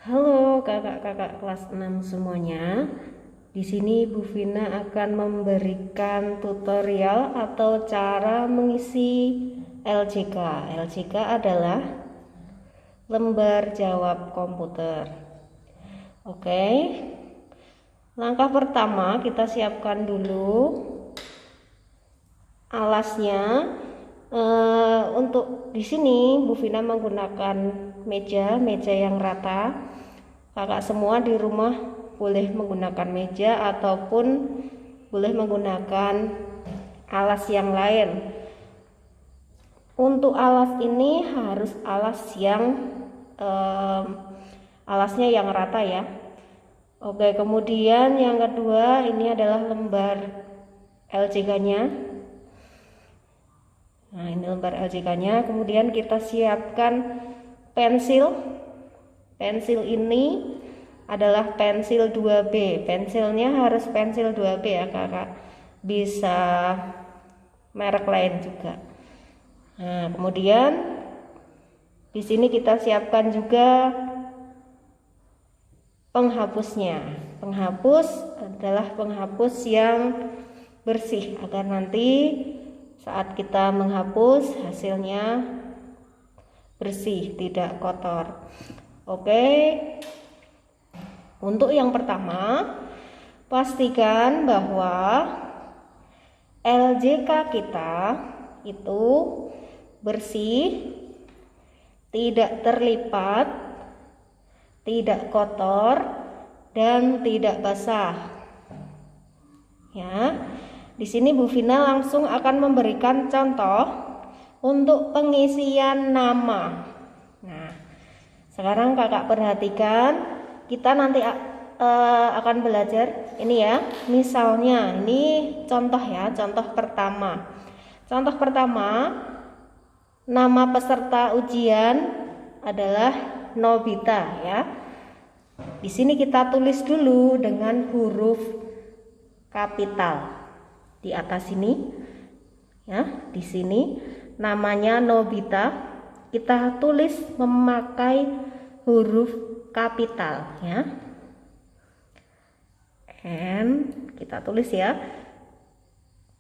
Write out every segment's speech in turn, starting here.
Halo kakak-kakak kelas 6 semuanya. Di sini Bu Vina akan memberikan tutorial atau cara mengisi LJK. LJK adalah lembar jawab komputer. Oke. Langkah pertama kita siapkan dulu alasnya. Untuk di sini Bu Vina menggunakan meja yang rata. Kakak semua di rumah boleh menggunakan meja ataupun boleh menggunakan alas yang lain. Untuk alas ini harus alasnya yang rata ya. Oke, kemudian yang kedua ini adalah lembar LJK-nya. Nah, ini lembar LJK-nya. Kemudian kita siapkan pensil. Pensil ini adalah pensil 2B. Pensilnya harus pensil 2B ya, Kakak. Bisa merek lain juga. Nah, kemudian di sini kita siapkan juga penghapusnya. Penghapus adalah penghapus yang bersih agar nanti saat kita menghapus hasilnya bersih, tidak kotor. Oke. Untuk yang pertama, pastikan bahwa LJK kita itu bersih, tidak terlipat, tidak kotor, dan tidak basah. Ya. Di sini Bu Vina langsung akan memberikan contoh untuk pengisian nama. Nah, sekarang kakak perhatikan, kita nanti akan belajar ini ya. Misalnya, ini contoh ya, contoh pertama. Contoh pertama, nama peserta ujian adalah Nobita ya. Di sini kita tulis dulu dengan huruf kapital. Di atas sini ya, di sini namanya Nobita, kita tulis memakai huruf kapital ya. And kita tulis ya.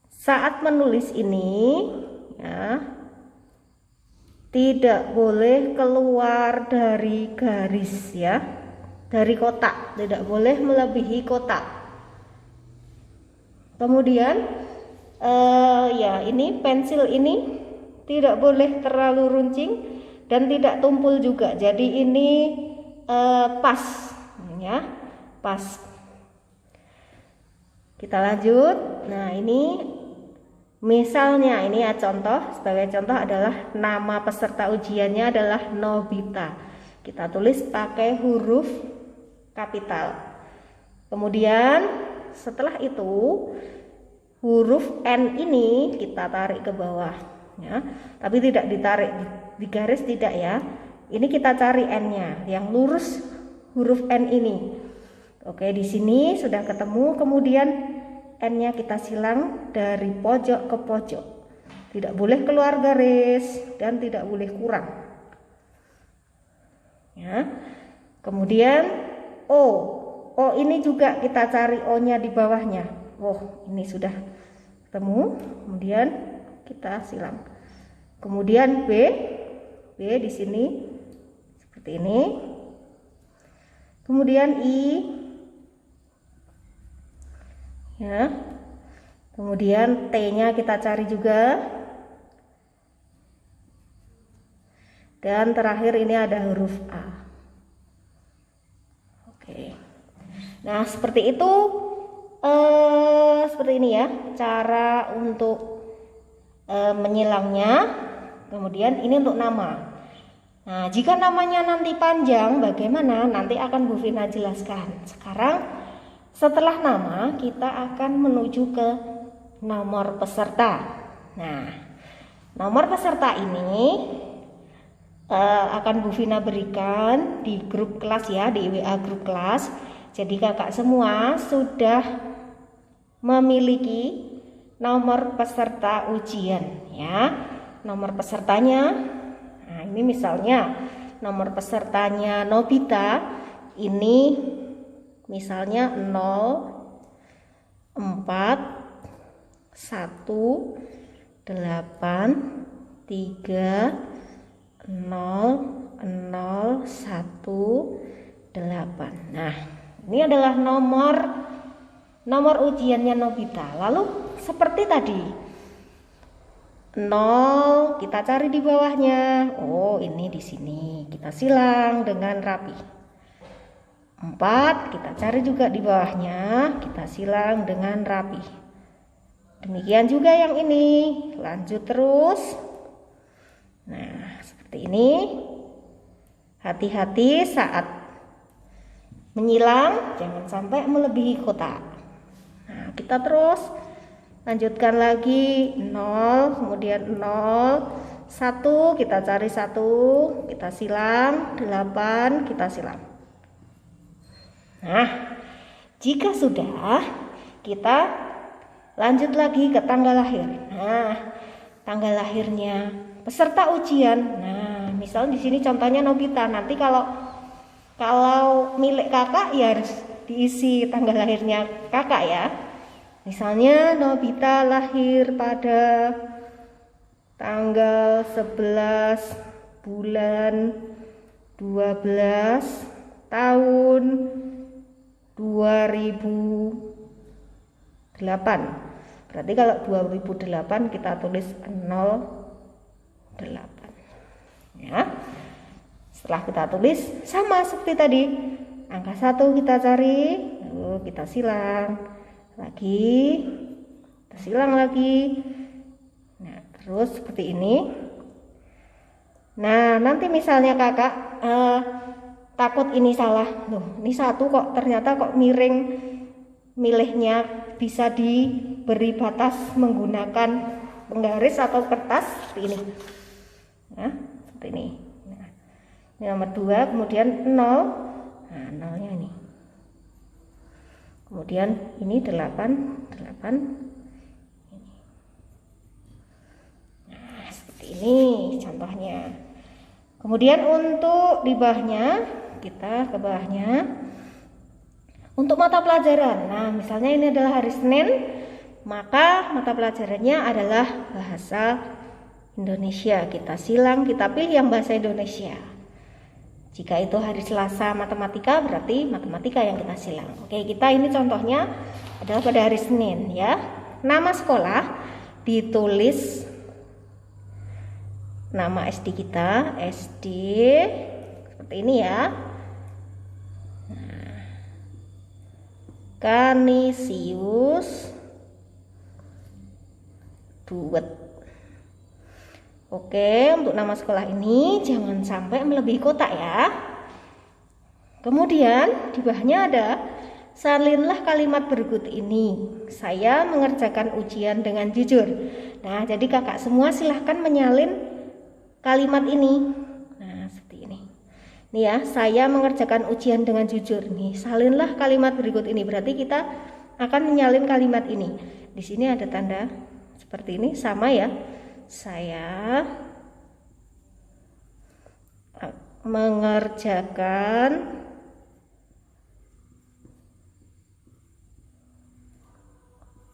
Saat menulis ini ya, tidak boleh keluar dari garis ya, dari kotak, tidak boleh melebihi kotak. Kemudian ya, ini pensil ini tidak boleh terlalu runcing dan tidak tumpul juga. Jadi ini pas ya, pas. Kita lanjut. Nah, ini misalnya ini ya, contoh, sebagai contoh adalah nama peserta ujiannya adalah Nobita. Kita tulis pakai huruf kapital. Kemudian setelah itu huruf N ini kita tarik ke bawah ya. Tapi tidak ditarik di garis, tidak ya. Ini kita cari N-nya yang lurus, huruf N ini. Oke, di sini sudah ketemu. Kemudian N-nya kita silang dari pojok ke pojok. Tidak boleh keluar garis dan tidak boleh kurang. Ya. Kemudian O. O ini juga kita cari O-nya di bawahnya. Oh, ini sudah ketemu. Kemudian kita silang. Kemudian B di sini seperti ini. Kemudian I ya. Kemudian T-nya kita cari juga. Dan terakhir ini ada huruf A. Oke. Nah, seperti itu, seperti ini ya cara untuk menyilangnya. Kemudian ini untuk nama. Nah, jika namanya nanti panjang, bagaimana? Nanti akan Bu Vina jelaskan. Sekarang setelah nama kita akan menuju ke nomor peserta. Nah, nomor peserta ini akan Bu Vina berikan di grup kelas ya, di WA grup kelas. Jadi kakak semua sudah memiliki nomor peserta ujian ya. Nomor pesertanya, nah ini misalnya nomor pesertanya Nobita, Ini misalnya 0, 4, 1, 8, 3, 0, 0, 1, 8. Nah, ini adalah nomor ujiannya Nobita. Lalu seperti tadi, 0 kita cari di bawahnya. Oh, ini di sini. Kita silang dengan rapi. 4 kita cari juga di bawahnya. Kita silang dengan rapi. Demikian juga yang ini. Lanjut terus. Nah, seperti ini. Hati-hati saat menyilang, jangan sampai melebihi kotak. Nah, kita terus lanjutkan lagi 0, kemudian 0, 1 kita cari 1, kita silang, 8 kita silang. Nah, jika sudah, kita lanjut lagi ke tanggal lahir. Nah, tanggal lahirnya peserta ujian. Nah, misal di sini contohnya Nobita. Nanti kalau milik kakak ya harus diisi tanggal lahirnya kakak ya. Misalnya Nobita lahir pada tanggal 11 bulan 12 tahun 2008. Berarti kalau 2008 kita tulis 08. Ya. Setelah kita tulis sama seperti tadi. Angka 1 kita cari, lalu kita silang. Lagi kita silang lagi. Nah, terus seperti ini. Nah, nanti misalnya kakak takut ini salah. Loh, ini 1 kok ternyata kok miring, milihnya bisa diberi batas menggunakan penggaris atau kertas seperti ini. Nah, seperti ini. Nah, ini nomor 2, kemudian 0. Nah, 0-nya ini. Kemudian ini 8. Ini. Nah, seperti ini contohnya. Kemudian untuk di bawahnya, kita ke bawahnya. Untuk mata pelajaran. Nah, misalnya ini adalah hari Senin, maka mata pelajarannya adalah bahasa Indonesia. Kita silang, kita pilih yang bahasa Indonesia. Jika itu hari Selasa matematika, berarti matematika yang kita silang. Oke, kita ini contohnya adalah pada hari Senin ya. Nama sekolah ditulis nama SD kita, SD seperti ini ya. Nah, Canisius Duet. Oke, untuk nama sekolah ini jangan sampai melebihi kotak ya. Kemudian di bawahnya ada salinlah kalimat berikut ini. Saya mengerjakan ujian dengan jujur. Nah, jadi kakak semua silahkan menyalin kalimat ini. Nah, seperti ini. Nih ya, saya mengerjakan ujian dengan jujur. Nih, salinlah kalimat berikut ini. Berarti kita akan menyalin kalimat ini. Di sini ada tanda seperti ini, sama ya. Saya mengerjakan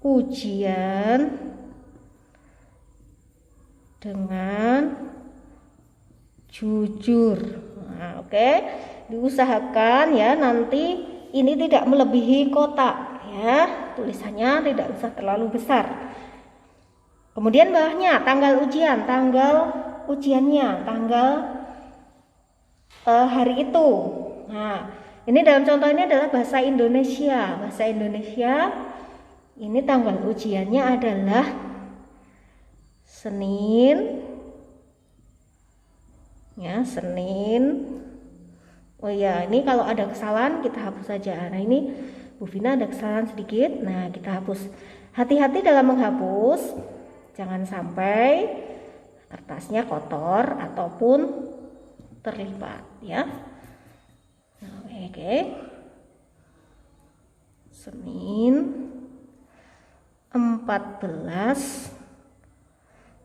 ujian dengan jujur. Nah, oke, diusahakan ya nanti ini tidak melebihi kotak ya, tulisannya tidak usah terlalu besar. Kemudian bawahnya tanggal ujian, tanggal ujiannya, tanggal hari itu. Nah, ini dalam contoh ini adalah bahasa Indonesia. Bahasa Indonesia ini tanggal ujiannya adalah Senin. Ya, Senin. Oh ya, ini kalau ada kesalahan kita hapus saja. Nah, ini Bu Vina ada kesalahan sedikit. Nah, kita hapus. Hati-hati dalam menghapus. Jangan sampai kertasnya kotor ataupun terlipat ya. Nah, oke. Senin 14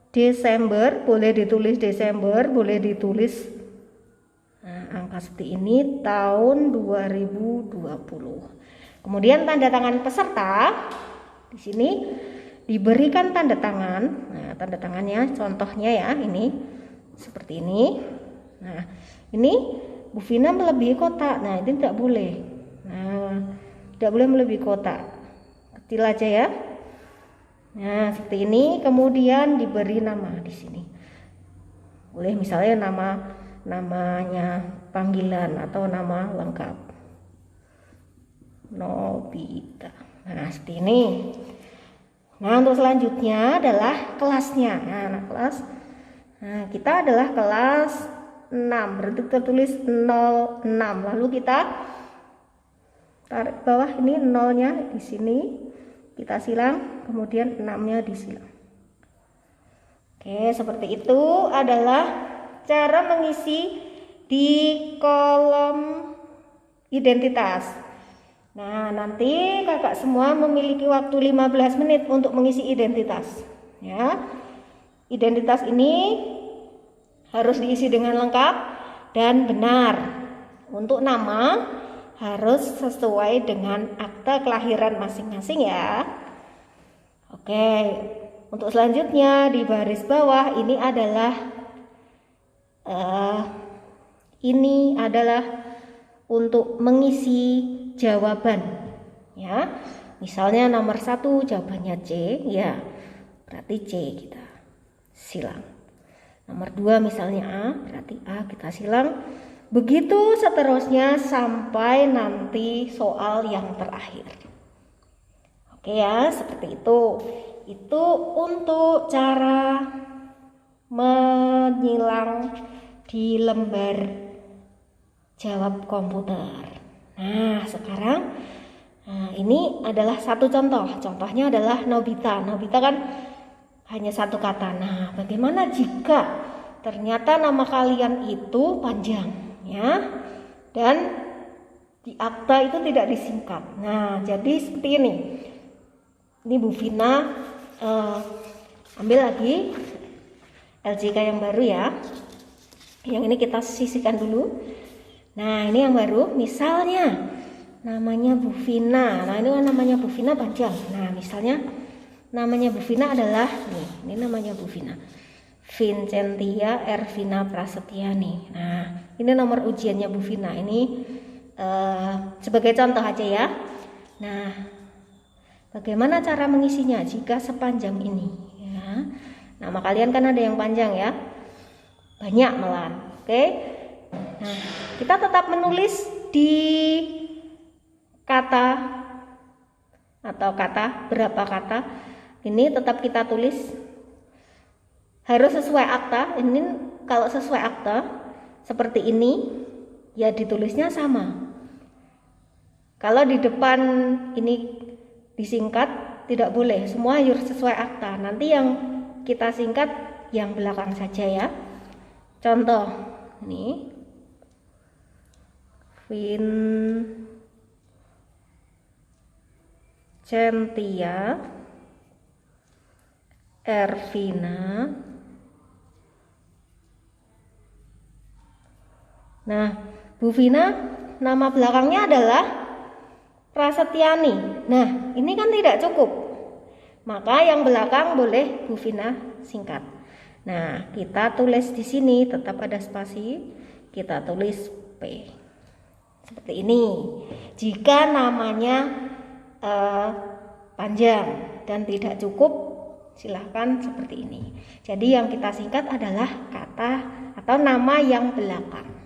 Desember, boleh ditulis Desember, boleh ditulis Nah, angka seperti ini tahun 2020. Kemudian tanda tangan peserta di sini diberikan tanda tangan. Nah, tanda tangannya contohnya ya ini seperti ini. Nah, ini Bu Vina melebihi kotak. Nah, ini tidak boleh. Nah, tidak boleh melebihi kotak. Kecil aja ya. Nah, seperti ini. Kemudian diberi nama di sini. Boleh misalnya namanya panggilan atau nama lengkap. Nobita. Nah, seperti ini. Nah, untuk selanjutnya adalah kelasnya. Nah, kelas. Nah, kita adalah kelas 6. Berarti tertulis 06. Lalu kita tarik bawah ini 0-nya di sini. Kita silang, kemudian 6-nya disilang. Oke, seperti itu adalah cara mengisi di kolom identitas. Nah, nanti kakak semua memiliki waktu 15 menit untuk mengisi identitas. Ya, identitas ini harus diisi dengan lengkap dan benar. Untuk nama harus sesuai dengan akta kelahiran masing-masing ya. Oke, untuk selanjutnya di baris bawah ini adalah untuk mengisi jawaban ya. Misalnya nomor 1 jawabannya C ya, berarti C kita silang. Nomor 2 misalnya A, berarti A kita silang. Begitu seterusnya sampai nanti soal yang terakhir. Oke ya, seperti itu. Itu untuk cara menyilang di lembar jawab komputer. Nah, sekarang ini adalah satu contoh. Contohnya adalah Nobita. Nobita kan hanya satu kata. Nah, bagaimana jika ternyata nama kalian itu panjang ya, dan di akta itu tidak disingkat. Nah, jadi seperti ini. Ini Bu Vina ambil lagi LJK yang baru ya. Yang ini kita sisihkan dulu. Nah, ini yang baru. Misalnya namanya Bu Vina. Nah, ini kan namanya Bu Vina panjang. Nah, misalnya namanya Bu Vina adalah ini namanya Bu Vina. Vincentia Ervina Prasetyani. Nah, ini nomor ujiannya Bu Vina. Ini sebagai contoh aja ya. Nah, bagaimana cara mengisinya jika sepanjang ini ya. Nama kalian kan ada yang panjang ya, banyak malah. Oke. Nah, kita tetap menulis di kata atau kata, berapa kata ini tetap kita tulis. Harus sesuai akta. Ini kalau sesuai akta seperti ini ya ditulisnya sama. Kalau di depan ini disingkat tidak boleh, semua harus sesuai akta. Nanti yang kita singkat yang belakang saja ya. Contoh ini Vincentia Ervina. Nah, Bu Vina nama belakangnya adalah Prasetyani. Nah, ini kan tidak cukup. Maka yang belakang boleh Bu Vina singkat. Nah, kita tulis di sini tetap ada spasi, kita tulis P. Seperti ini. Jika namanya panjang dan tidak cukup, silahkan seperti ini. Jadi yang kita singkat adalah kata atau nama yang belakang.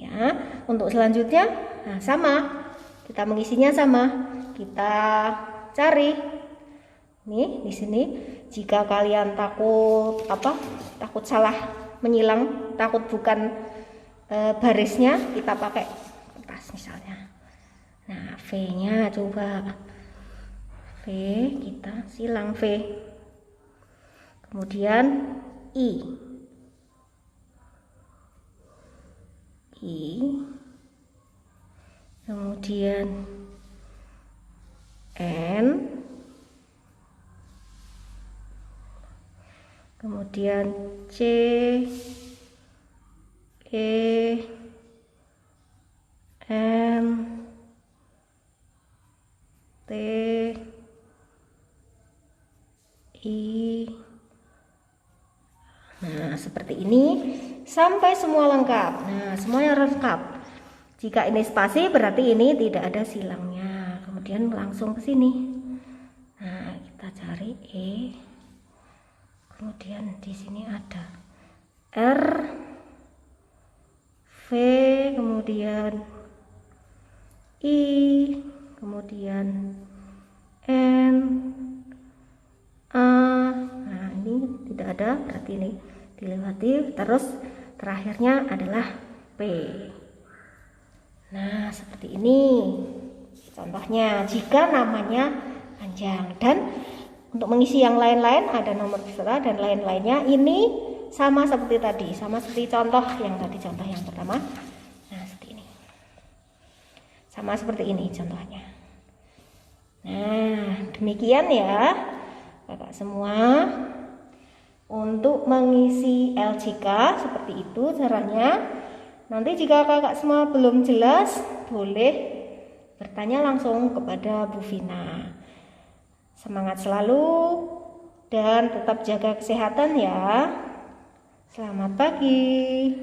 Ya, untuk selanjutnya nah sama. Kita mengisinya sama. Kita cari. Nih, di sini jika kalian takut takut salah menyilang, takut bukan barisnya, kita pakai kertas misalnya. Nah, V-nya coba. V kita silang V. Kemudian I. Kemudian N, kemudian C, E, M, T, I. Nah, seperti ini sampai semua lengkap. Nah, semuanya lengkap. Jika ini spasi berarti ini tidak ada silangnya. Kemudian langsung ke sini. Nah, kita cari E. Kemudian di sini ada R, V, kemudian I, kemudian N, A. Nah, ini tidak ada, berarti ini dilewati. Terus terakhirnya adalah P. Nah, seperti ini contohnya jika namanya panjang. Dan untuk mengisi yang lain-lain ada nomor peserta dan lain-lainnya. Ini sama seperti tadi, sama seperti contoh yang tadi, contoh yang pertama. Nah, seperti ini. Sama seperti ini contohnya. Nah, demikian ya Kakak semua. Untuk mengisi LJK seperti itu caranya. Nanti jika kakak semua belum jelas, boleh bertanya langsung kepada Bu Vina. Semangat selalu dan tetap jaga kesehatan ya. Selamat pagi.